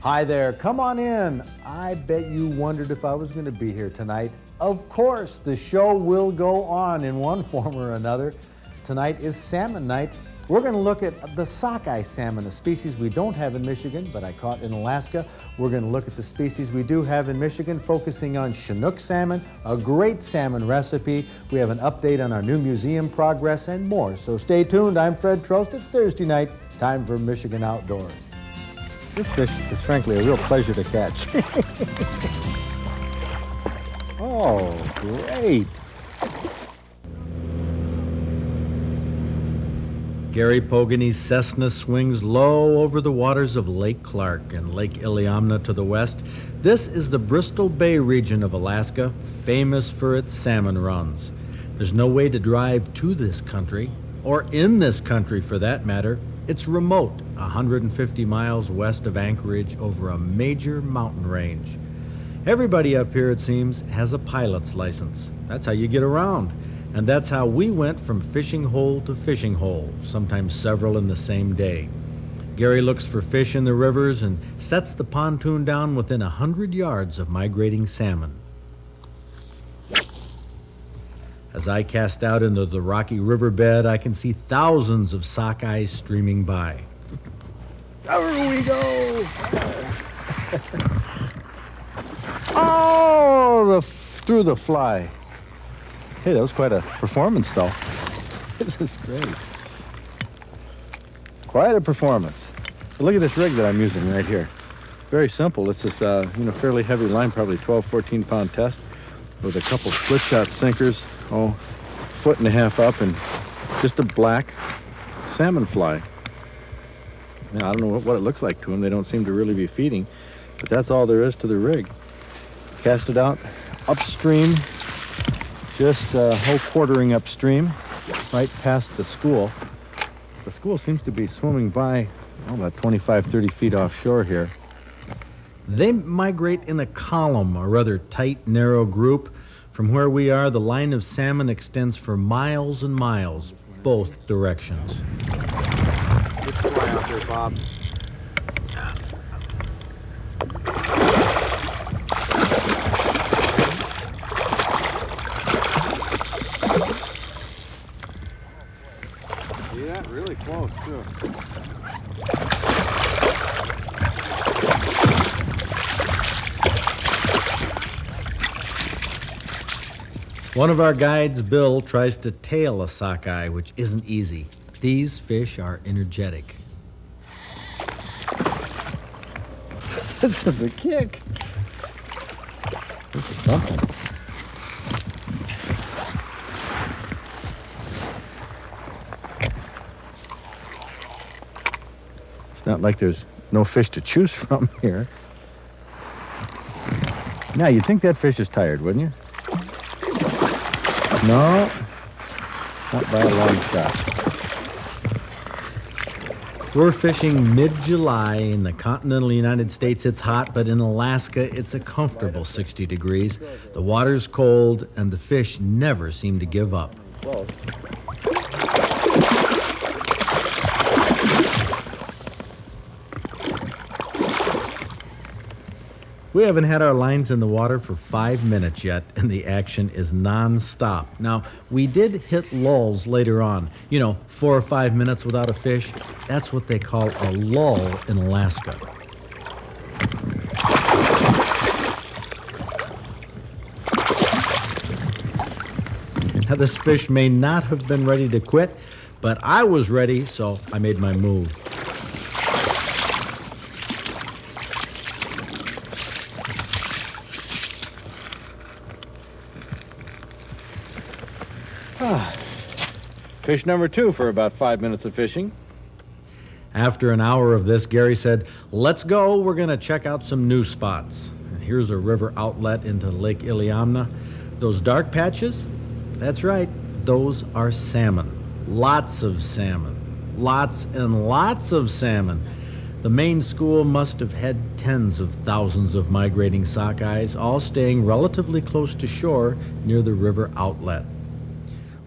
Hi there, come on in. I bet you wondered if I was going to be here tonight. Of course, the show will go on in one form or another. Tonight is salmon night. We're going to look at the sockeye salmon, a species we don't have in Michigan, but I caught in Alaska. We're going to look at the species we do have in Michigan, focusing on Chinook salmon, a great salmon recipe. We have an update on our new museum progress and more. So stay tuned. I'm Fred Trost. It's Thursday night, time for Michigan Outdoors. This fish is frankly a real pleasure to catch. Oh, great. Gary Poganey's Cessna swings low over the waters of Lake Clark and Lake Iliamna to the west. This is the Bristol Bay region of Alaska, famous for its salmon runs. There's no way to drive to this country, or in this country for that matter. It's remote, 150 miles west of Anchorage over a major mountain range. Everybody up here, it seems, has a pilot's license. That's how you get around. And that's how we went from fishing hole to fishing hole, sometimes several in the same day. Gary looks for fish in the rivers and sets the pontoon down within 100 yards of migrating salmon. As I cast out into the rocky riverbed, I can see thousands of sockeyes streaming by. There we go! Oh, through the fly. Hey, that was quite a performance, though. This is great. Quite a performance. But look at this rig that I'm using right here. Very simple. It's this, fairly heavy line, probably 12, 14-pound test, with a couple split shot sinkers, foot and a half up, and just a black salmon fly. Now, I don't know what it looks like to them. They don't seem to really be feeding, but that's all there is to the rig. Cast it out upstream, just a whole quartering upstream, right past the school. The school seems to be swimming by about 25, 30 feet offshore here. They migrate in a column, a rather tight, narrow group. From where we are, the line of salmon extends for miles and miles, both directions. Good fly out there, Bob. Yeah, really close, too. One of our guides, Bill, tries to tail a sockeye, which isn't easy. These fish are energetic. This is a kick. This is something. It's not like there's no fish to choose from here. Now, you'd think that fish is tired, wouldn't you? No, not by a long shot. We're fishing mid-July in the continental United States. It's hot, but in Alaska, it's a comfortable 60 degrees. The water's cold, and the fish never seem to give up. We haven't had our lines in the water for 5 minutes yet, and the action is non-stop. Now, we did hit lulls later on. 4 or 5 minutes without a fish. That's what they call a lull in Alaska. Now, this fish may not have been ready to quit, but I was ready, so I made my move. Fish number 2 for about 5 minutes of fishing. After an hour of this, Gary said, "Let's go. We're going to check out some new spots." Here's a river outlet into Lake Iliamna. Those dark patches? That's right. Those are salmon. Lots of salmon. Lots and lots of salmon. The main school must have had tens of thousands of migrating sockeyes, all staying relatively close to shore near the river outlet.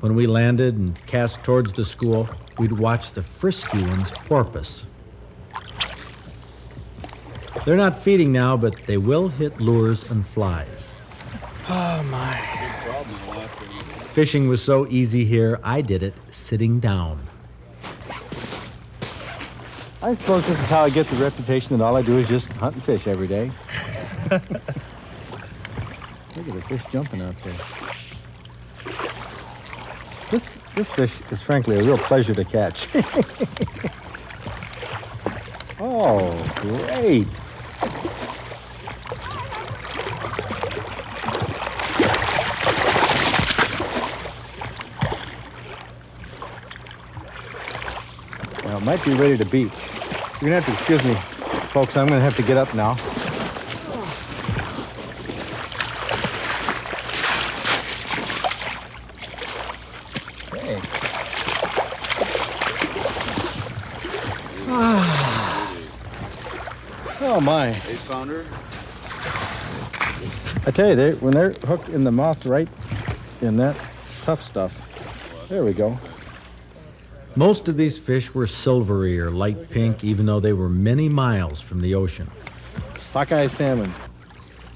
When we landed and cast towards the school, we'd watch the frisky ones porpoise. They're not feeding now, but they will hit lures and flies. Oh my. Fishing was so easy here, I did it sitting down. I suppose this is how I get the reputation that all I do is just hunt and fish every day. Look at the fish jumping out there. This fish is frankly a real pleasure to catch. Oh, great. Now, it might be ready to beat. You're gonna have to excuse me, folks. I'm gonna have to get up now. Okay. Oh my. 8-pounder. I tell you, when they're hooked in the mouth right in that tough stuff. There we go. Most of these fish were silvery or light pink, even though they were many miles from the ocean. Sockeye salmon.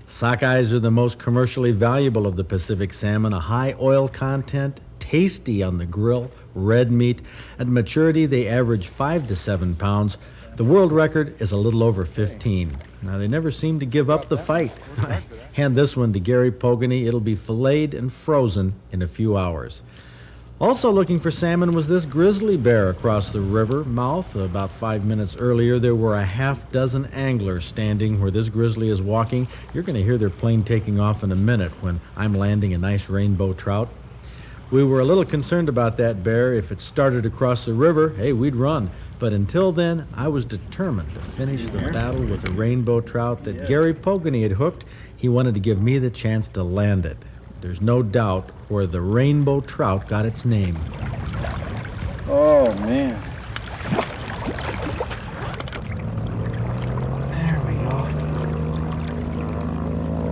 Sockeyes are the most commercially valuable of the Pacific salmon, a high oil content, tasty on the grill, red meat. At maturity, they average 5 to 7 pounds. The world record is a little over 15. Now, they never seem to give up the fight. I hand this one to Gary Pogany. It'll be filleted and frozen in a few hours. Also looking for salmon was this grizzly bear across the river mouth. About 5 minutes earlier, there were a half dozen anglers standing where this grizzly is walking. You're going to hear their plane taking off in a minute when I'm landing a nice rainbow trout. We were a little concerned about that bear. If it started across the river, hey, we'd run. But until then, I was determined to finish the battle with a rainbow trout that Gary Pogany had hooked. He wanted to give me the chance to land it. There's no doubt where the rainbow trout got its name. Oh, man. There we go.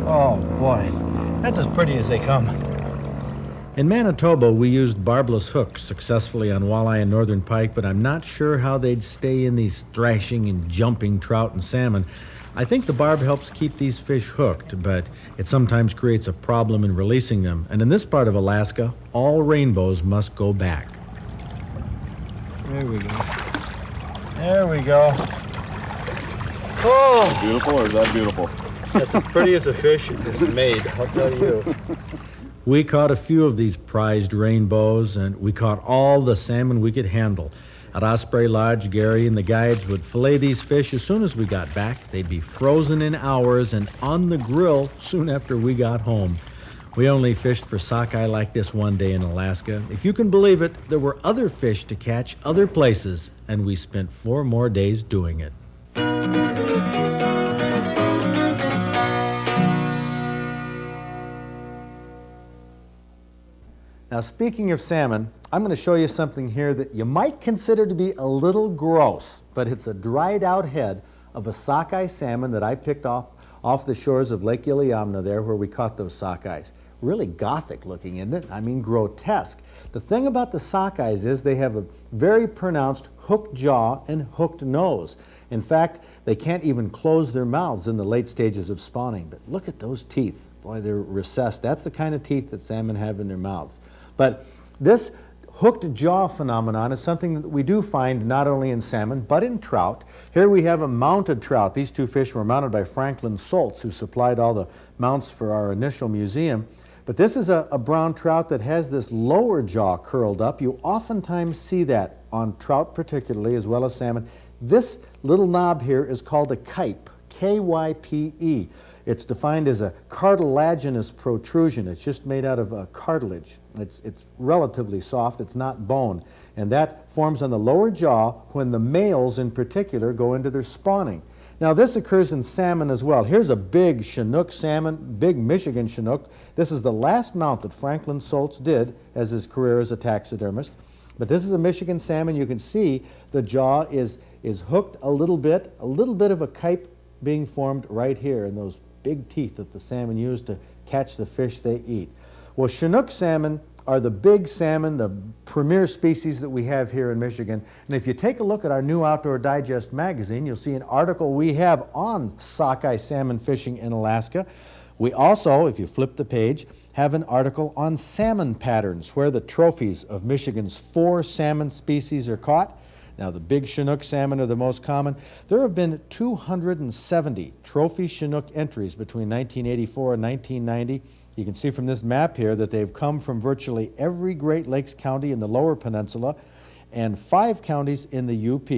Oh, boy. That's as pretty as they come. In Manitoba, we used barbless hooks successfully on walleye and northern pike, but I'm not sure how they'd stay in these thrashing and jumping trout and salmon. I think the barb helps keep these fish hooked, but it sometimes creates a problem in releasing them. And in this part of Alaska, all rainbows must go back. There we go. There we go. Oh! Beautiful, or is that beautiful? That's as pretty as a fish is made, I'll tell you. We caught a few of these prized rainbows, and we caught all the salmon we could handle. At Osprey Lodge, Gary and the guides would fillet these fish as soon as we got back. They'd be frozen in hours and on the grill soon after we got home. We only fished for sockeye like this one day in Alaska. If you can believe it, there were other fish to catch other places, and we spent 4 more days doing it. Now, speaking of salmon, I'm going to show you something here that you might consider to be a little gross, but it's a dried out head of a sockeye salmon that I picked off the shores of Lake Iliamna there where we caught those sockeyes. Really gothic looking, isn't it? I mean, grotesque. The thing about the sockeyes is they have a very pronounced hooked jaw and hooked nose. In fact, they can't even close their mouths in the late stages of spawning. But look at those teeth. Boy, they're recessed. That's the kind of teeth that salmon have in their mouths. But this hooked jaw phenomenon is something that we do find not only in salmon, but in trout. Here we have a mounted trout. These 2 fish were mounted by Franklin Soltz, who supplied all the mounts for our initial museum. But this is a brown trout that has this lower jaw curled up. You oftentimes see that on trout particularly, as well as salmon. This little knob here is called a kype, K-Y-P-E. It's defined as a cartilaginous protrusion. It's just made out of cartilage. It's relatively soft. It's not bone. And that forms on the lower jaw when the males in particular go into their spawning. Now, this occurs in salmon as well. Here's a big Chinook salmon, big Michigan Chinook. This is the last mount that Franklin Soltz did as his career as a taxidermist. But this is a Michigan salmon. You can see the jaw is hooked a little bit of a kype being formed right here in those big teeth that the salmon use to catch the fish they eat. Well, Chinook salmon are the big salmon, the premier species that we have here in Michigan. And if you take a look at our new Outdoor Digest magazine, you'll see an article we have on sockeye salmon fishing in Alaska. We also, if you flip the page, have an article on salmon patterns, where the trophies of Michigan's 4 salmon species are caught. Now, the big Chinook salmon are the most common. There have been 270 trophy Chinook entries between 1984 and 1990. You can see from this map here that they've come from virtually every Great Lakes county in the Lower Peninsula and 5 counties in the UP.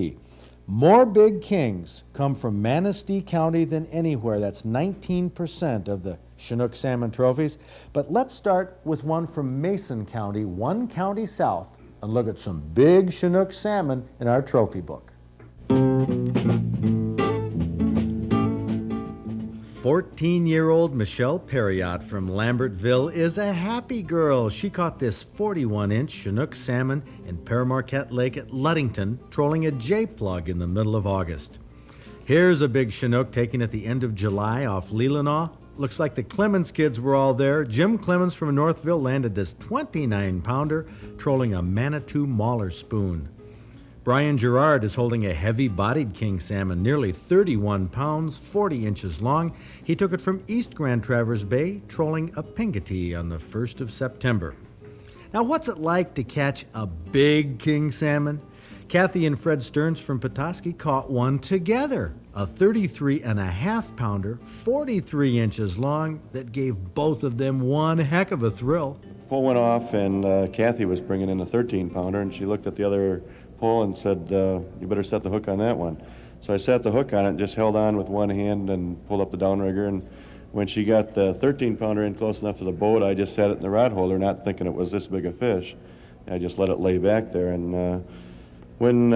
More big kings come from Manistee County than anywhere. That's 19% of the Chinook salmon trophies. But let's start with one from Mason County, 1 county south, and look at some big Chinook salmon in our trophy book. 14-year-old Michelle Perriott from Lambertville is a happy girl. She caught this 41-inch Chinook salmon in Paramarquette Lake at Ludington, trolling a J-plug in the middle of August. Here's a big Chinook taken at the end of July off Leelanau. Looks like the Clemens kids were all there. Jim Clemens from Northville landed this 29-pounder, trolling a Manitou Mauler spoon. Brian Gerard is holding a heavy-bodied king salmon, nearly 31 pounds, 40 inches long. He took it from East Grand Traverse Bay, trolling a Pinkatee on the 1st of September. Now, what's it like to catch a big king salmon? Kathy and Fred Stearns from Petoskey caught one together, a 33.5-pounder, 43 inches long, that gave both of them one heck of a thrill. Pole went off, and Kathy was bringing in a 13-pounder, and she looked at the other pole and said, you better set the hook on that one. So I set the hook on it and just held on with one hand and pulled up the downrigger, and when she got the 13-pounder in close enough to the boat, I just set it in the rod holder, not thinking it was this big a fish. I just let it lay back there, and when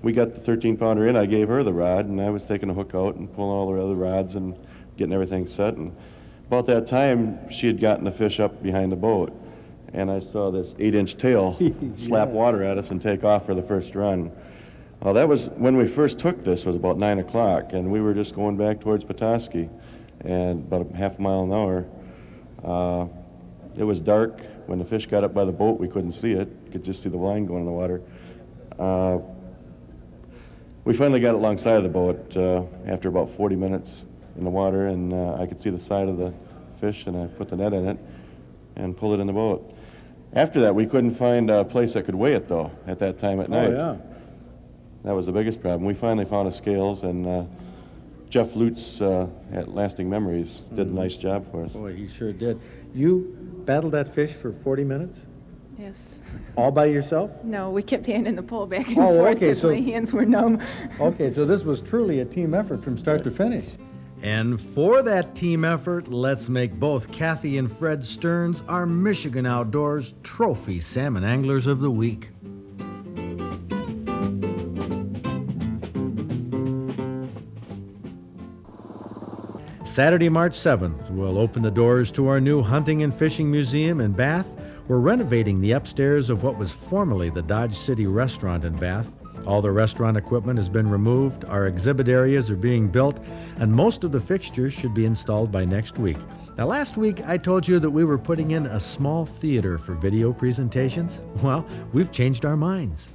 we got the 13-pounder in, I gave her the rod, and I was taking the hook out and pulling all the other rods and getting everything set. And about that time, she had gotten the fish up behind the boat, and I saw this 8-inch tail slap water at us and take off for the first run. Well, that was when we first took this, was about 9 o'clock, and we were just going back towards Petoskey, and about a half a mile an hour. It was dark. When the fish got up by the boat, we couldn't see it. You could just see the line going in the water. We finally got it alongside of the boat after about 40 minutes in the water, and I could see the side of the fish, and I put the net in it and pulled it in the boat. After that, we couldn't find a place that could weigh it, though, at that time at night. Oh, yeah. That was the biggest problem. We finally found a scales, and Jeff Lutz at Lasting Memories did a nice job for us. Boy, he sure did. You battled that fish for 40 minutes? Yes. All by yourself? No, we kept handing the pole back and Oh, forth okay, because so- my hands were numb. Okay, so this was truly a team effort from start to finish. And for that team effort, let's make both Kathy and Fred Stearns our Michigan Outdoors Trophy Salmon Anglers of the Week. Saturday, March 7th, we'll open the doors to our new Hunting and Fishing Museum in Bath. We're renovating the upstairs of what was formerly the Dodge City Restaurant in Bath. All the restaurant equipment has been removed, our exhibit areas are being built, and most of the fixtures should be installed by next week. Now, last week I told you that we were putting in a small theater for video presentations. Well, we've changed our minds.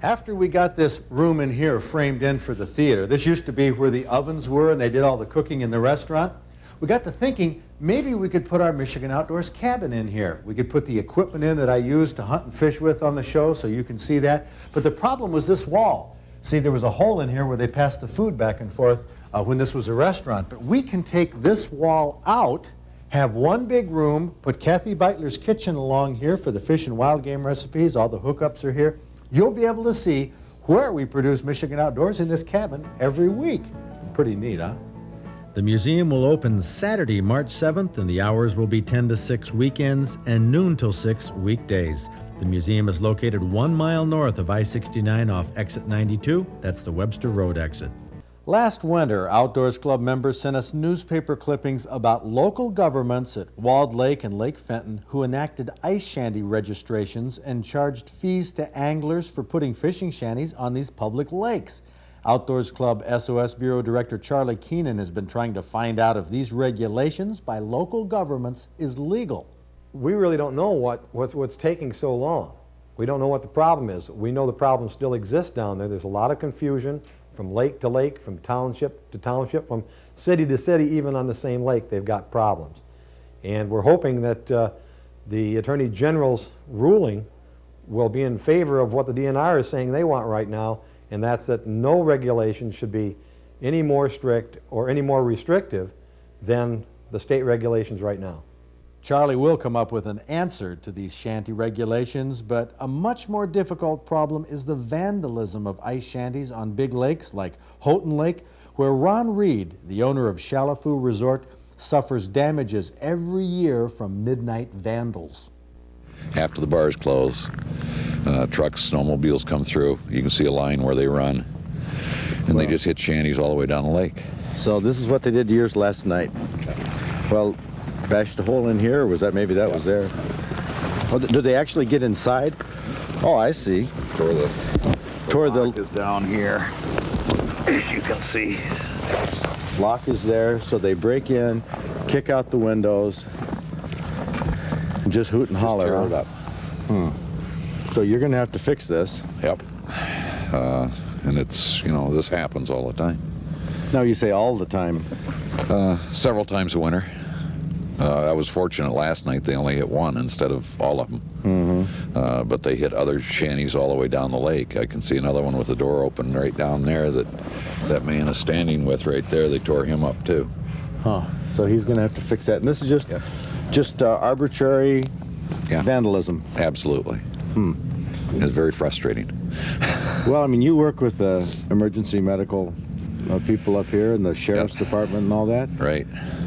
After we got this room in here framed in for the theater, this used to be where the ovens were and they did all the cooking in the restaurant, we got to thinking maybe we could put our Michigan Outdoors cabin in here. We could put the equipment in that I use to hunt and fish with on the show so you can see that. But the problem was this wall. See, there was a hole in here where they passed the food back and forth when this was a restaurant. But we can take this wall out, have one big room, put Kathy Beitler's kitchen along here for the fish and wild game recipes. All the hookups are here. You'll be able to see where we produce Michigan Outdoors in this cabin every week. Pretty neat, huh? The museum will open Saturday, March 7th, and the hours will be 10 to 6 weekends and noon till 6 weekdays. The museum is located 1 mile north of I-69 off exit 92. That's the Webster Road exit. Last winter, Outdoors Club members sent us newspaper clippings about local governments at Walled Lake and Lake Fenton who enacted ice shanty registrations and charged fees to anglers for putting fishing shanties on these public lakes. Outdoors Club SOS Bureau Director Charlie Keenan has been trying to find out if these regulations by local governments is legal. we really don't know what's taking so long. We don't know what the problem is. We know the problem still exists down there. There's a lot of confusion from lake to lake, from township to township, from city to city, even on the same lake, they've got problems. And we're hoping that the Attorney General's ruling will be in favor of what the DNR is saying they want right now, and that's that no regulation should be any more strict or any more restrictive than the state regulations right now. Charlie will come up with an answer to these shanty regulations, but a much more difficult problem is the vandalism of ice shanties on big lakes like Houghton Lake, where Ron Reed, the owner of Chalifu Resort, suffers damages every year from midnight vandals. After the bars close, trucks, snowmobiles come through. You can see a line where they run, and they just hit shanties all the way down the lake. So this is what they did to yours last night. Well, bashed a hole in here, or was that maybe that was there? Oh, did they actually get inside? Oh, I see. Tore the lock is down here, as you can see. Lock is there, so they break in, kick out the windows, and just hoot and holler. Tear it up. So you're going to have to fix this. Yep. And it's, this happens all the time. Now you say all the time. Several times a winter. I was fortunate last night they only hit one instead of all of them. But they hit other shanties all the way down the lake. I can see another one with the door open right down there that man is standing with right there. They tore him up too. So he's going to have to fix that. And this is just arbitrary vandalism. Absolutely. It's very frustrating. Well, I mean, you work with emergency medical people up here and the sheriff's department and all that. Right.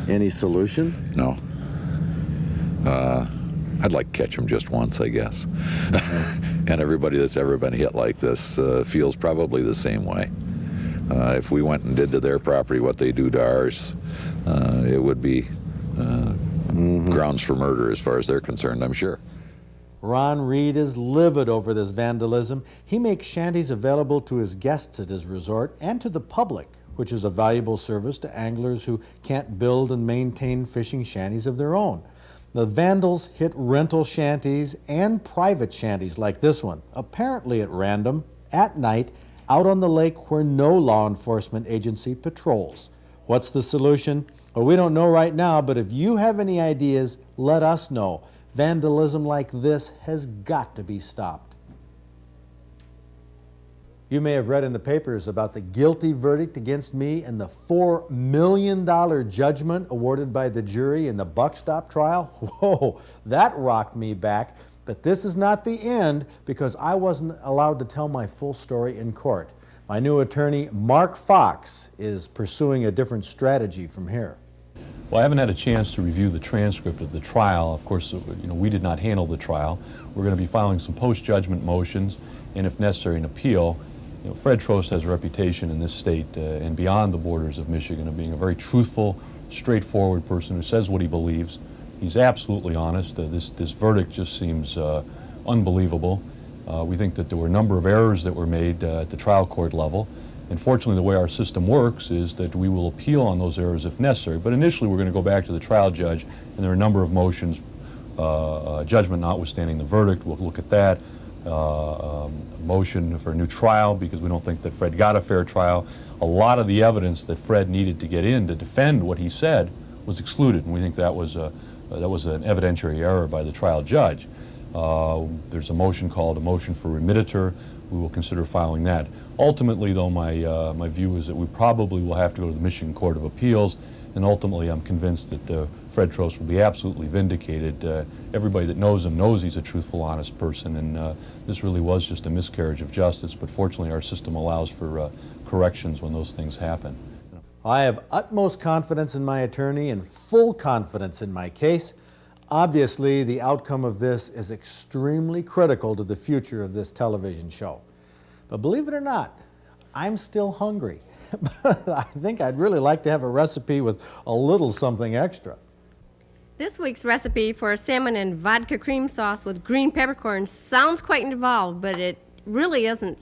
Any solution? No. I'd like to catch them just once, I guess. And everybody that's ever been hit like this feels probably the same way. If we went and did to their property what they do to ours, it would be grounds for murder as far as they're concerned, I'm sure. Ron Reed is livid over this vandalism. He makes shanties available to his guests at his resort and to the public, which is a valuable service to anglers who can't build and maintain fishing shanties of their own. The vandals hit rental shanties and private shanties like this one, apparently at random, at night, out on the lake where no law enforcement agency patrols. What's the solution? Well, we don't know right now, but if you have any ideas, let us know. Vandalism like this has got to be stopped. You may have read in the papers about the guilty verdict against me and the $4 million judgment awarded by the jury in the Buckstop trial. Whoa, that rocked me back. But this is not the end, because I wasn't allowed to tell my full story in court. My new attorney, Mark Fox, is pursuing a different strategy from here. Well, I haven't had a chance to review the transcript of the trial. Of course, we did not handle the trial. We're going to be filing some post-judgment motions, and if necessary, an appeal. Fred Trost has a reputation in this state and beyond the borders of Michigan of being a very truthful, straightforward person who says what he believes. He's absolutely honest. This verdict just seems unbelievable. We think that there were a number of errors that were made at the trial court level. Unfortunately, the way our system works is that we will appeal on those errors if necessary. But initially, we're going to go back to the trial judge, and there are a number of motions, judgment notwithstanding the verdict. We'll look at that. Motion for a new trial because we don't think that Fred got a fair trial. A lot of the evidence that Fred needed to get in to defend what he said was excluded, and we think that was an evidentiary error by the trial judge. There's a motion called a motion for remittiture. We will consider filing that. Ultimately, though, my view is that we probably will have to go to the Michigan Court of Appeals, and ultimately I'm convinced that Fred Trost will be absolutely vindicated. Everybody that knows him knows he's a truthful, honest person, and this really was just a miscarriage of justice, but fortunately our system allows for corrections when those things happen. I have utmost confidence in my attorney and full confidence in my case. Obviously, the outcome of this is extremely critical to the future of this television show. But believe it or not, I'm still hungry. But I think I'd really like to have a recipe with a little something extra. This week's recipe for a salmon and vodka cream sauce with green peppercorns sounds quite involved, but it really isn't.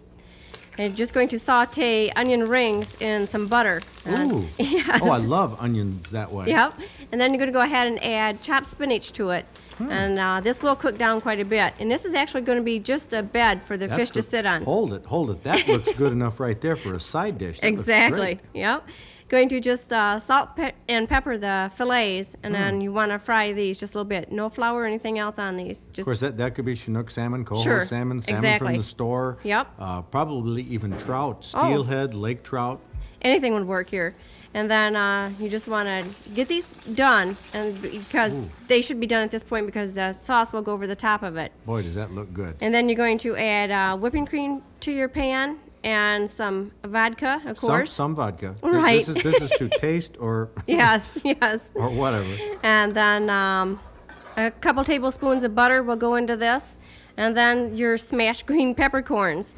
And you're just going to saute onion rings in some butter. Ooh. Yes. Oh, I love onions that way. Yep. And then you're going to go ahead and add chopped spinach to it. And this will cook down quite a bit. And this is actually going to be just a bed for the fish to sit on. Hold it. That looks good enough right there for a side dish. That looks Exactly. great. Yep. Going to just salt and pepper the fillets, and then you want to fry these just a little bit. No flour or anything else on these. Just Of course, that could be Chinook salmon, coho Sure, salmon from exactly. the store. Yep. Probably even trout, steelhead, lake trout. anything would work here. And then you just want to get these done, and because they should be done at this point because the sauce will go over the top of it. Boy, does that look good. And then you're going to add whipping cream to your pan and some vodka, of course. Some vodka. Right. This is to taste or Yes, yes. or whatever. And then a couple tablespoons of butter will go into this, and then your smashed green peppercorns.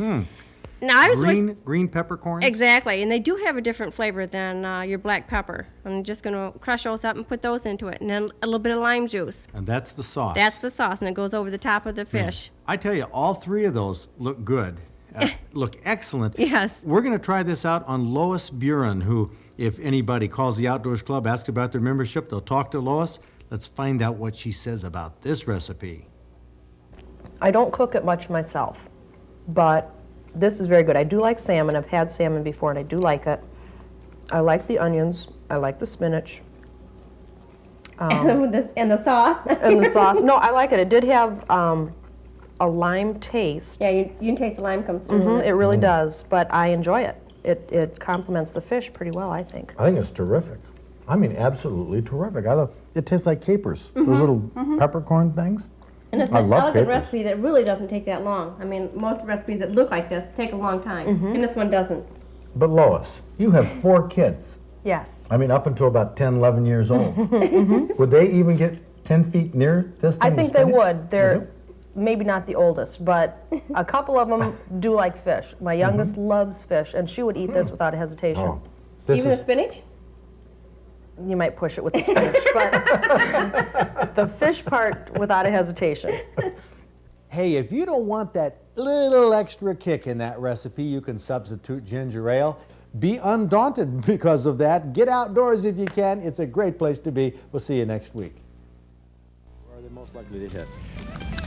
Now I was Green peppercorns? Exactly, and they do have a different flavor than your black pepper. I'm just going to crush those up and put those into it, and then a little bit of lime juice. And that's the sauce. That's the sauce, and it goes over the top of the fish. I tell you, all three of those look good. Look excellent. Yes. We're going to try this out on Lois Buren, who, if anybody calls the Outdoors Club, asks about their membership, they'll talk to Lois. Let's find out what she says about this recipe. I don't cook it much myself, but this is very good. I do like salmon. I've had salmon before, and I do like it. I like the onions. I like the spinach. And the sauce. And the sauce. No, I like it. It did have a lime taste. Yeah, you can taste the lime comes through. It really does, but I enjoy it. It complements the fish pretty well, I think. I think it's terrific. I mean, absolutely terrific. I love. It tastes like capers. Those little peppercorn things. And it's I an love elegant capers. recipe that really doesn't take that long. I mean, most recipes that look like this take a long time, and this one doesn't. But Lois, you have 4 kids. Yes. I mean, up until about 10, 11 years old. Would they even get 10 feet near this thing? I of think they spinach? would. They're do? maybe not the oldest, but a couple of them do like fish. My youngest loves fish, and she would eat this without hesitation. Oh, this Even the is spinach? You might push it with the spinach, but the fish part without a hesitation. Hey, if you don't want that little extra kick in that recipe, you can substitute ginger ale. Be undaunted because of that. Get outdoors if you can. It's a great place to be. We'll see you next week. Where are they most likely to hit?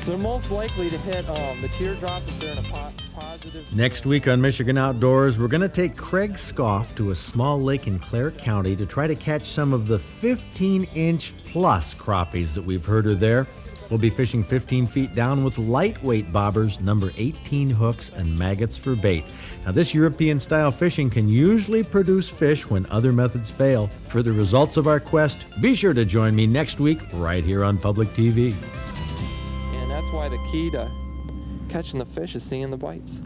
They're most likely to hit the teardrop if they're in a positive. Next week on Michigan Outdoors, we're going to take Craig Scoff to a small lake in Clare County to try to catch some of the 15-inch plus crappies that we've heard are there. We'll be fishing 15 feet down with lightweight bobbers, number 18 hooks, and maggots for bait. Now, this European-style fishing can usually produce fish when other methods fail. For the results of our quest, be sure to join me next week right here on Public TV. And that's why the key to catching the fish is seeing the bites.